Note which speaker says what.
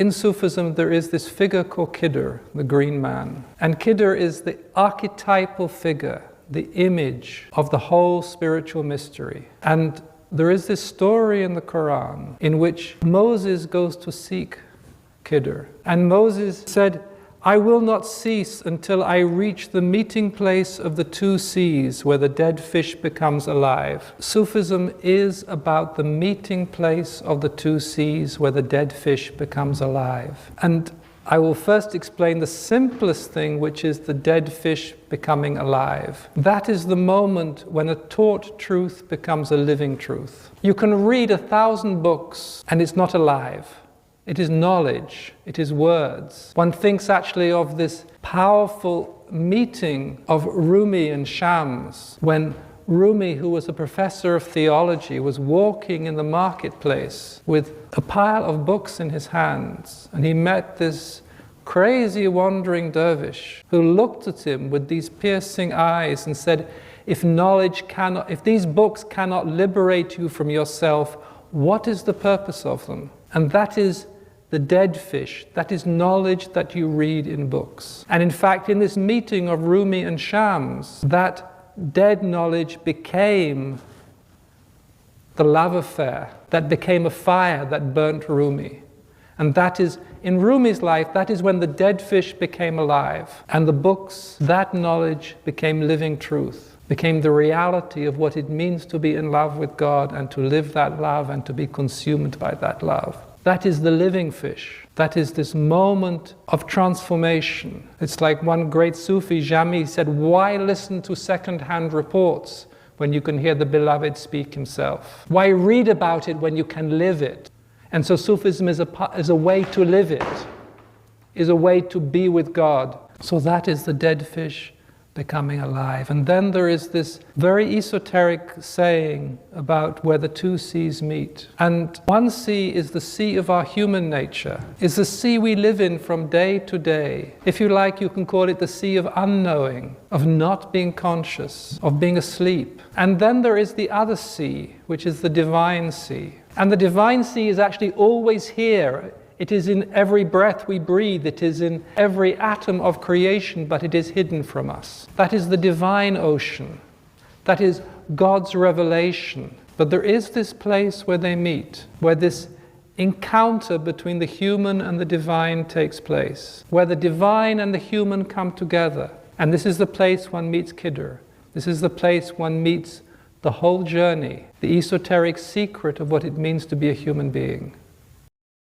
Speaker 1: in Sufism there is this figure called Khidr, the green man. And Khidr is the archetypal figure, the image of the whole spiritual mystery. And there is this story in the Quran in which Moses goes to seek Khidr. And Moses said, I will not cease until I reach the meeting place of the two seas where the dead fish becomes alive. Sufism is about the meeting place of the two seas where the dead fish becomes alive. And I will first explain the simplest thing, which is the dead fish becoming alive. That is the moment when a taught truth becomes a living truth. You can read 1,000 books and it's not alive. It is knowledge, it is words. One thinks actually of this powerful meeting of Rumi and Shams when Rumi, who was a professor of theology, was walking in the marketplace with a pile of books in his hands, and he met this crazy wandering dervish who looked at him with these piercing eyes and said, if these books cannot liberate you from yourself, what is the purpose of them? And that is the dead fish. That is knowledge that you read in books. And in fact, in this meeting of Rumi and Shams, that dead knowledge became the love affair, that became a fire that burnt Rumi. And that is, in Rumi's life, that is when the dead fish became alive. And the books, that knowledge became living truth, became the reality of what it means to be in love with God and to live that love and to be consumed by that love. That is the living fish. That is this moment of transformation. It's like one great Sufi, Jami, said, why listen to second-hand reports when you can hear the beloved speak himself? Why read about it when you can live it? And so Sufism is a way to live it, is a way to be with God. So that is the dead fish becoming alive. And then there is this very esoteric saying about where the two seas meet. And one sea is the sea of our human nature, is the sea we live in from day to day. If you like, you can call it the sea of unknowing, of not being conscious, of being asleep. And then there is the other sea, which is the divine sea. And the divine sea is actually always here. It is in every breath we breathe. It is in every atom of creation, but it is hidden from us. That is the divine ocean. That is God's revelation. But there is this place where they meet, where this encounter between the human and the divine takes place, where the divine and the human come together. And this is the place one meets Khidr. This is the place one meets the whole journey, the esoteric secret of what it means to be a human being.